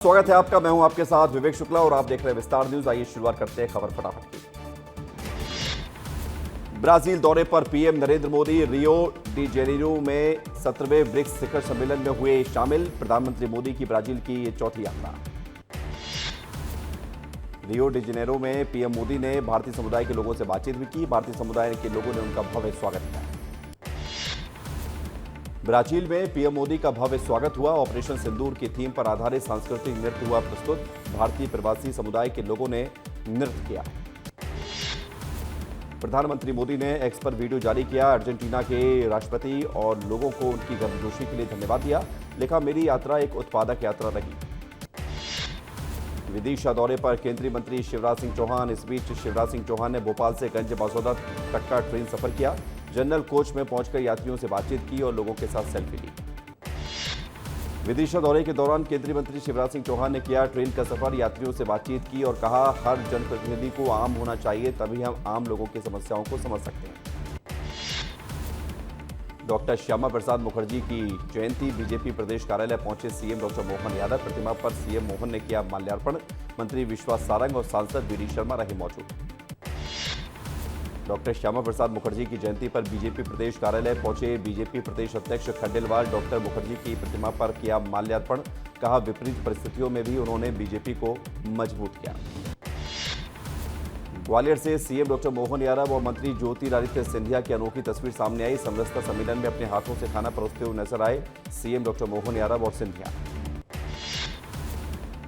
स्वागत है आपका। मैं हूं आपके साथ विवेक शुक्ला और आप देख रहे हैं विस्तार न्यूज। आइए शुरुआत करते हैं खबर फटाफट की। ब्राजील दौरे पर PM Narendra Modi Rio de Janeiro में 17वें ब्रिक्स शिखर सम्मेलन में हुए शामिल। प्रधानमंत्री मोदी की ब्राजील की ये चौथी यात्रा। रियो डी जेनेरो में पीएम मोदी ने भारतीय समुदाय के लोगों से बातचीत भी की। भारतीय समुदाय के लोगों ने उनका भव्य स्वागत किया। ब्राजील में पीएम मोदी का भव्य स्वागत हुआ। ऑपरेशन सिंदूर की थीम पर आधारित सांस्कृतिक नृत्य हुआ प्रस्तुत। भारतीय प्रवासी समुदाय के लोगों ने नृत्य किया। प्रधानमंत्री मोदी ने एक्स पर वीडियो जारी किया। अर्जेंटीना के राष्ट्रपति और लोगों को उनकी गर्मजोशी के लिए धन्यवाद दिया। लिखा, मेरी यात्रा एक उत्पादक यात्रा रही। विदिशा दौरे पर केंद्रीय मंत्री शिवराज सिंह चौहान। इस बीच शिवराज सिंह चौहान ने भोपाल से गंज बासौदा तक का ट्रेन सफर किया। जनरल कोच में पहुंचकर यात्रियों से बातचीत की और लोगों के साथ सेल्फी ली। विदिशा दौरे के दौरान केंद्रीय मंत्री शिवराज सिंह चौहान ने किया ट्रेन का सफर, यात्रियों से बातचीत की और कहा, हर जनप्रतिनिधि को आम होना चाहिए, तभी हम आम लोगों की समस्याओं को समझ सकते हैं। डॉक्टर श्यामा प्रसाद मुखर्जी की जयंती। बीजेपी प्रदेश कार्यालय पहुंचे सीएम डॉक्टर मोहन यादव। प्रतिमा पर सीएम मोहन ने किया माल्यार्पण। मंत्री विश्वास सारंग और सांसद बीडी शर्मा रहे मौजूद। डॉक्टर श्यामा प्रसाद मुखर्जी की जयंती पर बीजेपी प्रदेश कार्यालय पहुंचे बीजेपी प्रदेश अध्यक्ष खंडेलवाल। डॉक्टर मुखर्जी की प्रतिमा पर किया माल्यार्पण। कहा, विपरीत परिस्थितियों में भी उन्होंने बीजेपी को मजबूत किया। ग्वालियर से सीएम डॉक्टर मोहन यादव और मंत्री ज्योतिरादित्य सिंधिया की अनोखी तस्वीर सामने आई। समरसता सम्मेलन में अपने हाथों से खाना परोसते हुए नजर आए सीएम डॉक्टर मोहन यादव और सिंधिया।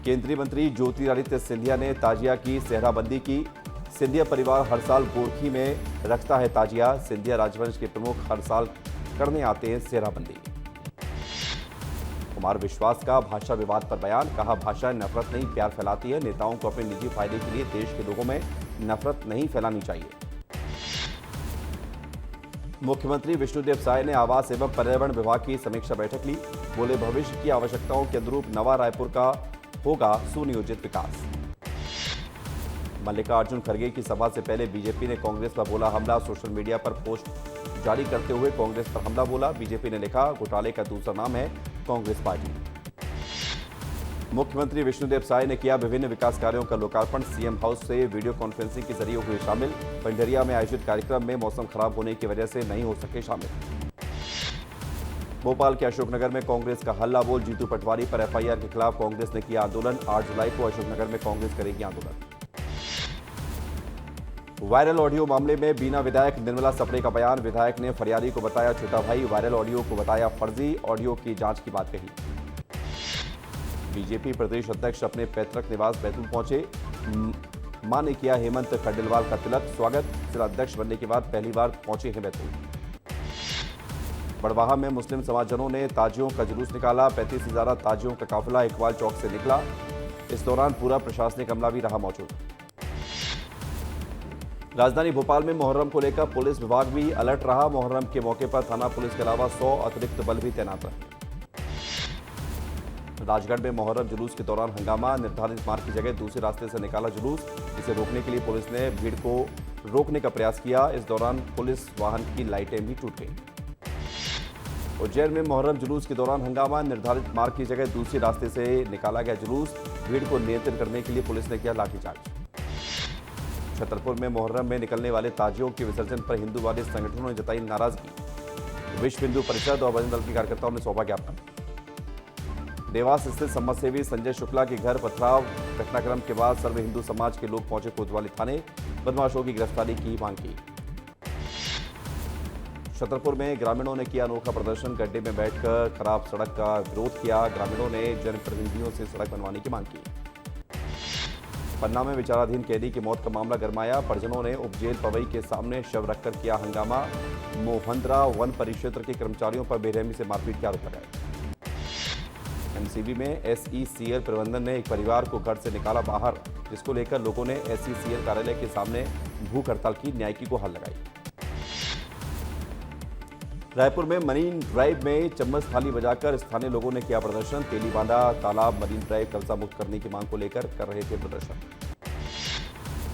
केंद्रीय मंत्री ज्योतिरादित्य सिंधिया ने ताजिया की सेहराबंदी की। सिंधिया परिवार हर साल गोरखी में रखता है ताजिया। सिंधिया राजवंश के प्रमुख हर साल करने आते हैं सेहराबंदी। कुमार विश्वास का भाषा विवाद पर बयान। कहा, भाषा नफरत नहीं प्यार फैलाती है। नेताओं को अपने निजी फायदे के लिए देश के लोगों में नफरत नहीं फैलानी चाहिए। मुख्यमंत्री विष्णुदेव साय ने आवास एवं पर्यावरण विभाग की समीक्षा बैठक ली। बोले, भविष्य की आवश्यकताओं के अनुरूप नवा रायपुर का होगा सुनियोजित विकास। मल्लिकार्जुन खड़गे की सभा से पहले बीजेपी ने कांग्रेस पर बोला हमला। सोशल मीडिया पर पोस्ट जारी करते हुए कांग्रेस पर हमला बोला। बीजेपी ने लिखा, घोटाले का दूसरा नाम है कांग्रेस पार्टी। मुख्यमंत्री विष्णुदेव साय ने किया विभिन्न विकास कार्यों का लोकार्पण। सीएम हाउस से वीडियो कॉन्फ्रेंसिंग के जरिए हुए शामिल। पंडरिया में आयोजित कार्यक्रम में मौसम खराब होने की वजह से नहीं हो सके शामिल। भोपाल के अशोकनगर में कांग्रेस का हल्ला बोल। जीतू पटवारी पर एफआईआर के खिलाफ कांग्रेस ने किया आंदोलन। 8 जुलाई को अशोकनगर में कांग्रेस करेगी आंदोलन। वायरल ऑडियो मामले में बीना विधायक निर्मला सपरे का बयान। विधायक ने फरियादी को बताया छोटा भाई, वायरल ऑडियो को बताया फर्जी। ऑडियो की जांच की बात कही। बीजेपी प्रदेश अध्यक्ष अपने पैतृक निवास बैतूल पहुंचे। मां ने किया हेमंत खंडेलवाल का तिलक स्वागत। जिला अध्यक्ष बनने के बाद पहली बार पहुंचे हैं बैतूल। बड़वाहा में मुस्लिम समाजजनों ने ताजियों का जुलूस निकाला। 35 से ज्यादा ताजियों का काफिला इकबाल चौक से निकला। इस दौरान पूरा प्रशासनिक अमला भी रहा मौजूद। राजधानी भोपाल में मुहर्रम को लेकर पुलिस विभाग भी अलर्ट रहा। मुहर्रम के मौके पर थाना पुलिस के अलावा 100 अतिरिक्त बल भी तैनात रहे। राजगढ़ में मुहर्रम जुलूस के दौरान हंगामा। निर्धारित मार्ग की जगह दूसरे रास्ते से निकाला जुलूस। इसे रोकने के लिए पुलिस ने भीड़ को रोकने का प्रयास किया। इस दौरान पुलिस वाहन की लाइटें भी टूट गईं। उज्जैन में मुहर्रम जुलूस के दौरान हंगामा। निर्धारित मार्ग की जगह दूसरे रास्ते से निकाला गया जुलूस। भीड़ को नियंत्रित करने के लिए पुलिस ने किया लाठीचार्ज। छतरपुर में मुहर्रम में निकलने वाले ताजियों के विसर्जन पर हिंदूवादी संगठनों ने जताई नाराजगी। विश्व हिंदू परिषद और बजरंग दल के कार्यकर्ताओं ने सौंपा ज्ञापन। देवास स्थित समाजसेवी संजय शुक्ला के घर पथराव। घटनाक्रम के बाद सर्व हिंदू समाज के लोग पहुंचे कोतवाली थाने। बदमाशों की गिरफ्तारी की मांग की। छतरपुर में ग्रामीणों ने किया अनोखा प्रदर्शन। गड्ढे में बैठकर खराब सड़क का विरोध किया। ग्रामीणों ने जनप्रतिनिधियों से सड़क बनवाने की मांग की। पन्ना में विचाराधीन कैदी की मौत का मामला गरमाया। परिजनों ने उपजेल पवई के सामने शव रखकर किया हंगामा। मोहंद्रा वन परिक्षेत्र के कर्मचारियों पर बेरहमी से मारपीट के आरोप लगाए। एमसीबी में एसईसीएल प्रबंधन ने एक परिवार को घर से निकाला बाहर, जिसको लेकर लोगों ने एसईसीएल कार्यालय के सामने भूख हड़ताल की। न्यायिकी को हल लगाई। रायपुर में मरीन ड्राइव में चम्मच थाली बजाकर स्थानीय लोगों ने किया प्रदर्शन। तेलीबांधा तालाब मरीन ड्राइव कब्जा मुक्त करने की मांग को लेकर कर रहे थे प्रदर्शन।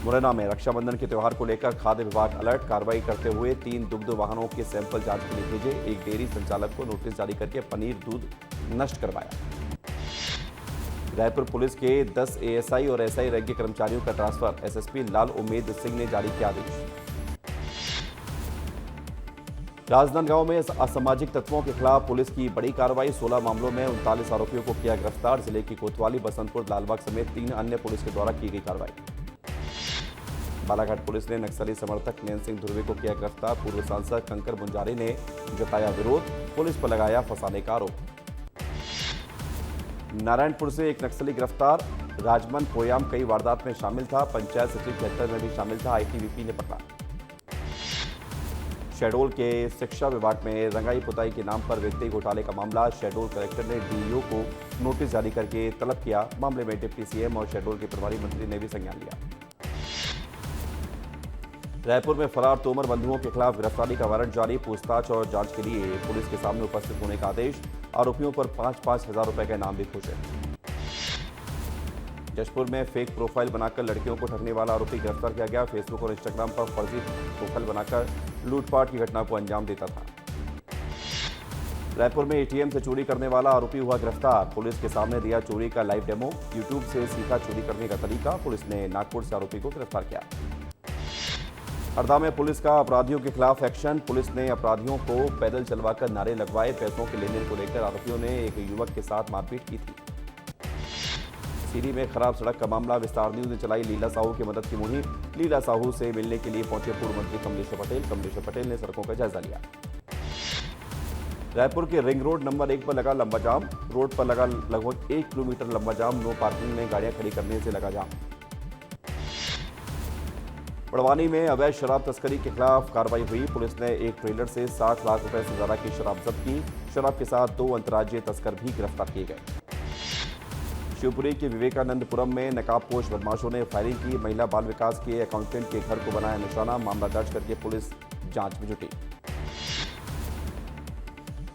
मुरैना में रक्षाबंधन के त्यौहार को लेकर खाद्य विभाग अलर्ट। कार्रवाई करते हुए 3 दुग्ध वाहनों के सैंपल जांच के लिए भेजे। एक डेयरी संचालक को नोटिस जारी करके पनीर दूध नष्ट करवाया। रायपुर पुलिस के 10 एएसआई और एसआई रैंक के कर्मचारियों का ट्रांसफर, एसएसपी लाल उम्मेद सिंह ने जारी किया आदेश। राजनांदगांव में असामाजिक तत्वों के खिलाफ पुलिस की बड़ी कार्रवाई, 16 मामलों में 39 आरोपियों को किया गिरफ्तार। जिले की कोतवाली, बसंतपुर, लालबाग समेत 3 अन्य पुलिस के द्वारा की गई कार्रवाई। बालाघाट पुलिस ने नक्सली समर्थक नैन सिंह धुर्वे को किया गिरफ्तार। पूर्व सांसद कंकर मुंजारी ने जताया विरोध, पुलिस पर लगाया फंसाने का आरोप। नारायणपुर से एक नक्सली गिरफ्तार, राजमन पोयाम कई वारदात में शामिल था। पंचायत सचिव की हत्या में भी शामिल था, आईटीबीपी ने पकड़ा। शहडोल के शिक्षा विभाग में रंगाई पुताई के नाम पर वित्तीय घोटाले का मामला, शहडोल कलेक्टर ने डीईओ को नोटिस जारी करके तलब किया। मामले में डिप्टी सीएम और शहडोल के प्रभारी मंत्री ने भी संज्ञान लिया। रायपुर में फरार तोमर बंधुओं के खिलाफ गिरफ्तारी का वारंट जारी, पूछताछ और जांच के लिए पुलिस के सामने उपस्थित होने का आदेश। आरोपियों पर 5-5 हजार रुपए का इनाम भी घोषित। जशपुर में फेक प्रोफाइल बनाकर लड़कियों को ठगने वाला आरोपी गिरफ्तार किया गया। फेसबुक और इंस्टाग्राम पर फर्जी प्रोफाइल बनाकर लूटपाट की घटना को अंजाम देता था। रायपुर में एटीएम से चोरी करने वाला आरोपी हुआ गिरफ्तार। पुलिस के सामने दिया चोरी का लाइव डेमो, यूट्यूब से सीखा चोरी करने का तरीका। पुलिस ने नागपुर से आरोपी को गिरफ्तार किया। हरदा में पुलिस का अपराधियों के खिलाफ एक्शन, पुलिस ने अपराधियों को पैदल चलवाकर नारे लगवाए। पैसों के लेन देन को लेकर आरोपियों ने एक युवक के साथ मारपीट की थी। सीरी में खराब सड़क का मामला, विस्तार न्यूज ने चलाई लीला साहू की मदद की मुहिम। लीला साहू से मिलने के लिए पहुंचे पूर्व मंत्री कमलेश्वर पटेल। कमलेश्वर पटेल ने सड़कों का जायजा लिया। रायपुर के रिंग रोड नंबर 1 पर लगा लंबा जाम, रोड पर लगा लगभग 1 किलोमीटर लंबा जाम। नो पार्किंग में गाड़ियां खड़ी करने से लगा जाम। बड़वानी में अवैध शराब तस्करी के खिलाफ कार्रवाई हुई। पुलिस ने एक ट्रेलर से 60 लाख रुपए से ज्यादा की शराब जब्त की। शराब के साथ 2 अंतर्राज्यीय तस्कर भी गिरफ्तार किए गए। शिवपुरी के विवेकानंदपुरम में नकाबपोश बदमाशों ने फायरिंग की। महिला बाल विकास के अकाउंटेंट के घर को बनाया निशाना। मामला दर्ज करके पुलिस जांच में जुटी।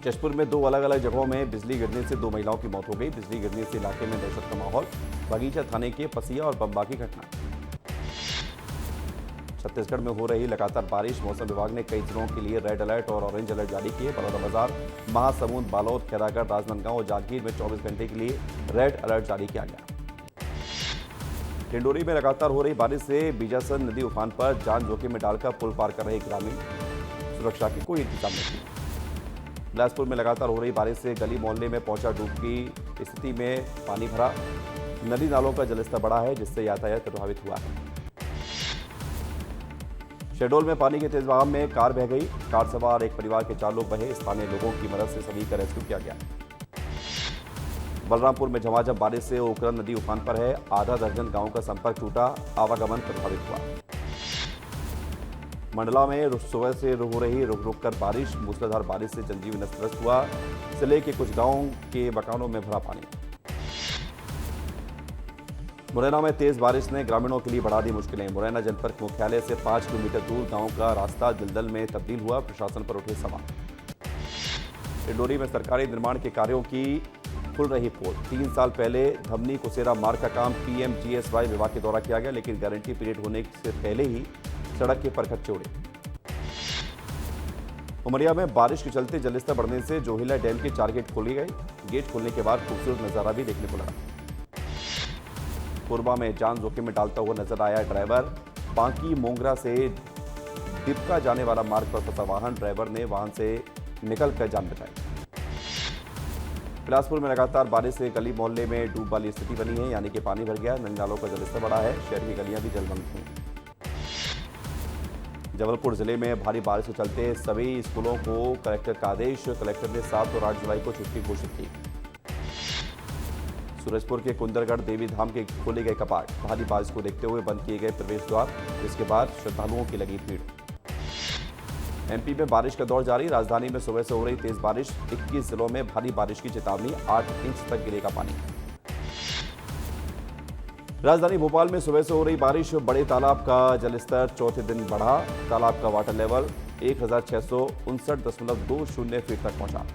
जशपुर में 2 अलग अलग जगहों में बिजली गिरने से 2 महिलाओं की मौत हो गई। बिजली गिरने से इलाके में दहशत का माहौल। बगीचा थाने के पसिया और बम्बा की घटना। छत्तीसगढ़ में हो रही लगातार बारिश, मौसम विभाग ने कई जिलों के लिए रेड अलर्ट और ऑरेंज अलर्ट जारी किए। बलौदाबाजार, महासमुंद, बालोद, खैरागढ़, राजनांदगांव और जांजगीर में 24 घंटे के लिए रेड अलर्ट जारी किया गया। डिंडोरी में लगातार हो रही बारिश से बीजासन नदी उफान पर, जान जोखिम में डालकर पुल पार कर रहे ग्रामीण। सुरक्षा के कोई इंतजाम नहीं किया। बिलासपुर में लगातार हो रही बारिश से गली मोहल्ले में पहुंचा डूब की स्थिति में पानी भरा। नदी नालों का जलस्तर बढ़ा है, जिससे यातायात प्रभावित हुआ है। शहडोल में पानी के तेज बहाव में कार बह गई। कार सवार एक परिवार के 4 लोग बहे। स्थानीय लोगों की मदद से सभी का रेस्क्यू किया गया। बलरामपुर में झमाझम बारिश से ओकरन नदी उफान पर है। आधा दर्जन गांवों का संपर्क टूटा, आवागमन प्रभावित हुआ। मंडला में सुबह से हो रही रुक रुक कर बारिश, मूसलाधार बारिश से जनजीवन अस्त-व्यस्त हुआ। जिले के कुछ गांवों के मकानों में भरा पानी। मुरैना में तेज बारिश ने ग्रामीणों के लिए बढ़ा दी मुश्किलें। मुरैना जनपद मुख्यालय से 5 किलोमीटर दूर गांव का रास्ता दलदल में तब्दील हुआ। प्रशासन पर उठे सवाल। डिंडोरी में सरकारी निर्माण के कार्यों की खुल रही पोल। 3 साल पहले धमनी कुसेरा मार्ग का काम पीएमजीएसवाई विभाग के द्वारा किया गया, लेकिन गारंटी पीरियड होने से पहले ही सड़क के परखच्चे उड़े। उमरिया में बारिश के चलते जलस्तर बढ़ने से जोहिला डैम के 4 गेट खोले गए। गेट खोलने के बाद खूबसूरत नजारा भी देखने को लगा। कोरबा में जान जोखिम में डालता हुआ नजर आया ड्राइवर। बांकी मोंगरा से दिपका जाने वाला मार्ग पर फंसा वाहन, ड्राइवर ने वाहन से निकलकर जान बचाई। बिलासपुर में लगातार बारिश से गली मोहल्ले में डूब वाली स्थिति बनी है, यानी कि पानी भर गया। नदी नालों का जलस्तर बढ़ा है। शहर की गलियां भी जलमग्न हुई। जबलपुर जिले में भारी बारिश के चलते सभी स्कूलों को कलेक्टर का आदेश। कलेक्टर ने 7 और 8 जुलाई को छुट्टी घोषित की। सूरजपुर के कुंदरगढ़ देवी धाम के खोले गए कपाट। भारी बारिश को देखते हुए बंद किए गए प्रवेश द्वार। इसके बाद श्रद्धालुओं की लगी भीड़। एमपी में बारिश का दौर जारी। राजधानी में सुबह से हो रही तेज बारिश। 21 जिलों में भारी बारिश की चेतावनी। 8 इंच तक गिरेगा पानी। राजधानी भोपाल में सुबह से हो रही बारिश। बड़े तालाब का जलस्तर चौथे दिन बढ़ा। तालाब का वाटर लेवल 1659.20 फीट तक पहुंचा।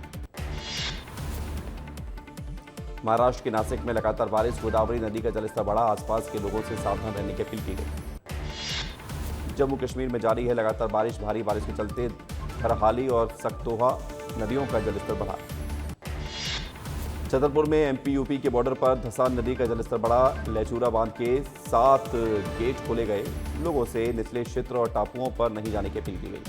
महाराष्ट्र के नासिक में लगातार बारिश। गोदावरी नदी का जलस्तर बढ़ा। आसपास के लोगों से सावधान रहने की अपील की गई। जम्मू कश्मीर में जारी है लगातार बारिश। भारी बारिश के चलते धरहाली और सक्तोहा नदियों का जलस्तर बढ़ा। छतरपुर में एमपी यूपी के बॉर्डर पर धसान नदी का जलस्तर बढ़ा। लेचूरा बांध के 7 गेट खोले गए। लोगों से निचले क्षेत्र और टापुओं पर नहीं जाने की अपील की गई।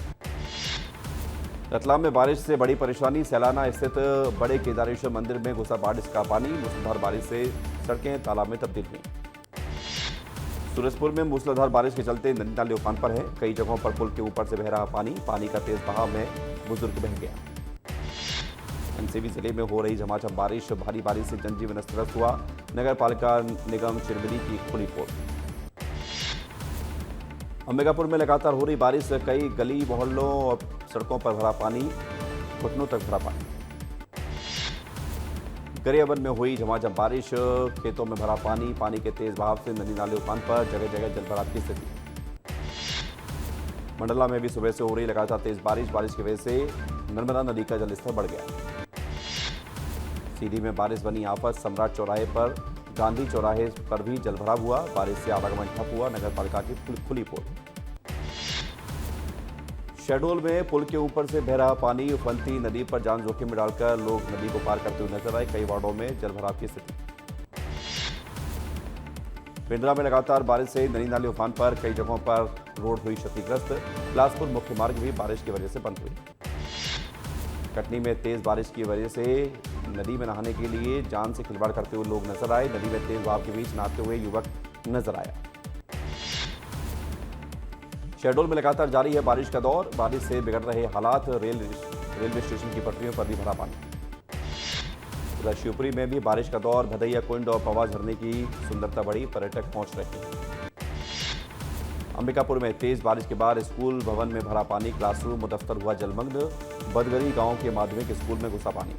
रतलाम में बारिश से बड़ी परेशानी। सैलाना स्थित बड़े केदारेश्वर मंदिर में घुसा बारिश का पानी। मूसलाधार बारिश से सड़कें तालाब में तब्दील हुई। सूरजपुर में मूसलाधार बारिश के चलते नदी नाले उफान पर है। कई जगहों पर पुल के ऊपर से बह रहा पानी का तेज बहाव में बुजुर्ग बह गया। एनसीबी जिले में हो रही झमाझम बारिश। भारी बारिश से जनजीवन अस्त व्यस्त हुआ। नगर पालिका निगम चिरमिरी की खुली पोल। अंबिकापुर में लगातार हो रही बारिश से कई गली मोहल्लों और सड़कों पर भरा पानी, घुटनों तक भरा पानी। गरियाबंद में हुई झमाझम बारिश। खेतों में भरा पानी के तेज बहाव से नदी नाले उफान पर, जगह जगह जलभराव की स्थिति। मंडला में भी सुबह से हो रही लगातार तेज बारिश की वजह से नर्मदा नदी का जलस्तर बढ़ गया। सीधी में बारिश बनी आफत। सम्राट चौराहे पर गांधी चौराहे पर भी जलभराव हुआ। बारिश से आवागमन ठप हुआ। नगर पालिका की खुली पोल। शहडोल में पुल के ऊपर से बह रहा पानी। उफनती नदी पर जान जोखिम में डालकर लोग नदी को पार करते हुए नजर आए। कई वार्डों में जलभराव की स्थिति। पिंडरा में लगातार बारिश से नदी नाले उफान पर, कई जगहों पर रोड हुई क्षतिग्रस्त। बिलासपुर मुख्य मार्ग भी बारिश की वजह से बंद हुई। कटनी में तेज बारिश की वजह से नदी में नहाने के लिए जान से खिलवाड़ करते हुए लोग नजर आए। नदी में तेज बहाव के बीच नहाते हुए युवक नजर आया। शहडोल में लगातार जारी है बारिश का दौर। बारिश से बिगड़ रहे हालात। रेलवे स्टेशन की पटरियों पर भी भरा पानी। उधर शिवपुरी में भी बारिश का दौर। भदैया कुंड और पवा झरने की सुंदरता बढ़ी। पर्यटक पहुंच रहे हैं। अंबिकापुर में तेज बारिश के बाद स्कूल भवन में भरा पानी। क्लासरूम और दफ्तर हुआ जलमग्न। बदगरी गांव के माध्यमिक स्कूल में घुसा पानी।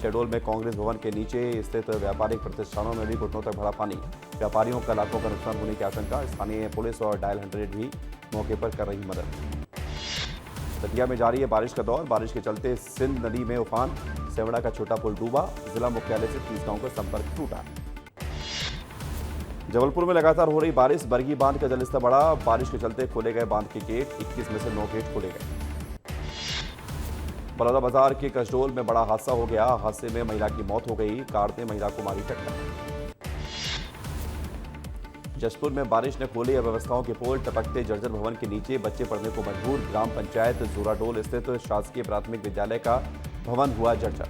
शहडोल में कांग्रेस भवन के नीचे स्थित व्यापारिक प्रतिष्ठानों में भी घुटनों तक भरा पानी। व्यापारियों का लाखों का नुकसान होने की आशंका। स्थानीय पुलिस और डायल 100 भी मौके पर कर रही मदद। दतिया में जारी है बारिश का दौर। बारिश के चलते सिंध नदी में उफान। सेवड़ा का छोटा पुल डूबा। जिला मुख्यालय से 30 गांवों का संपर्क टूटा। जबलपुर में लगातार हो रही बारिश। बरगी बांध का जलस्तर बढ़ा। बारिश के चलते खोले गए बांध के गेट। 21 में से 9 गेट खोले गए। बलौदाबाजार के कसडोल में बड़ा हादसा हो गया। हादसे में महिला की मौत हो गई। कार ने महिला को मारी टक्कर। जशपुर में बारिश ने खोले अव्यवस्थाओं के पोल। टपकते जर्जर भवन के नीचे बच्चे पढ़ने को मजबूर। ग्राम पंचायत जोराडोल स्थित शासकीय प्राथमिक विद्यालय का भवन हुआ जर्जर।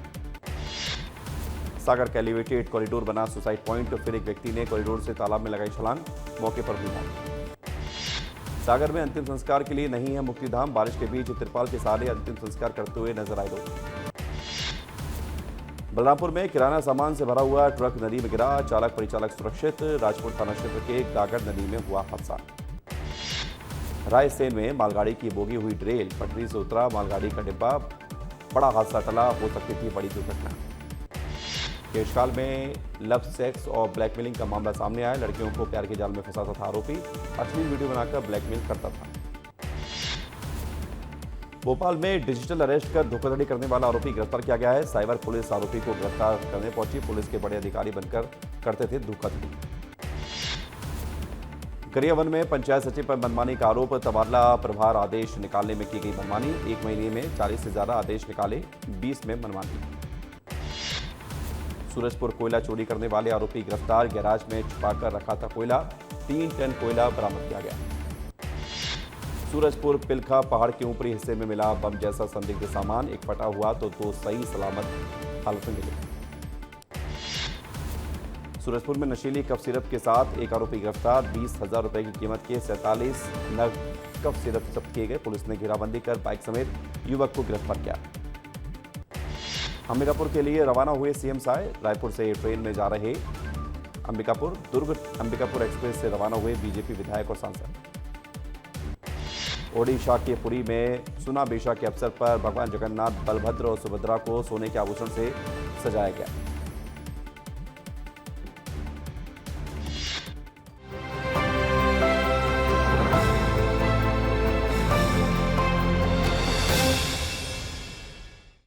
सागर का एलिवेटेड कॉरिडोर बना सुसाइड पॉइंट। फिर एक व्यक्ति ने कॉरिडोर से तालाब में लगाई छलांग। मौके पर हुई मौत। सागर में अंतिम संस्कार के लिए नहीं है मुक्तिधाम। बारिश के बीच तिरपाल के सहारे अंतिम संस्कार करते हुए नजर आए लोग। बलरामपुर में किराना सामान से भरा हुआ ट्रक नदी में गिरा। चालक परिचालक सुरक्षित। राजपुर थाना क्षेत्र के गागर नदी में हुआ हादसा। रायसेन में मालगाड़ी की बोगी हुई ड्रेल। पटरी से उतरा मालगाड़ी का डिब्बा। बड़ा हादसा टला। हो सकती थी बड़ी दुर्घटना। केशकाल में लव सेक्स और ब्लैकमेलिंग का मामला सामने आया। लड़कियों को प्यार के जाल में फंसाता था आरोपी। अश्लील वीडियो बनाकर ब्लैकमेल करता था। भोपाल में डिजिटल अरेस्ट कर धोखाधड़ी करने वाला आरोपी गिरफ्तार किया गया है। साइबर पुलिस आरोपी को गिरफ्तार करने पहुंची। पुलिस के बड़े अधिकारी बनकर करते थे धोखाधड़ी। गरियाबंद में पंचायत सचिव पर मनमानी का आरोप। तबादला प्रभार आदेश निकालने में की गई मनमानी। 1 महीने में 40 से ज्यादा आदेश निकाले। 20 में मनमानी। सूरजपुर कोयला चोरी करने वाले आरोपी गिरफ्तार। गैराज में छुपाकर रखा था कोयला। 3 टन कोयला बरामद किया गया। सूरजपुर पिलखा पहाड़ के ऊपरी हिस्से में मिला बम जैसा संदिग्ध सामान। एक फटा हुआ तो 2 सही सलामत हालत में मिले। सूरजपुर में नशीली कफ सिरप के साथ एक आरोपी गिरफ्तार। 20,000 रुपए की कीमत के 47 नग कफ सिरप जब्त किए गए। पुलिस ने घेराबंदी कर बाइक समेत युवक को गिरफ्तार किया। अंबिकापुर के लिए रवाना हुए सीएम साय। रायपुर से ट्रेन में जा रहे अंबिकापुर दुर्ग अंबिकापुर एक्सप्रेस से रवाना हुए बीजेपी विधायक और सांसद। ओडिशा के पुरी में सुनाबेशा के अवसर पर भगवान जगन्नाथ, बलभद्र और सुभद्रा को सोने के आभूषण से सजाया गया।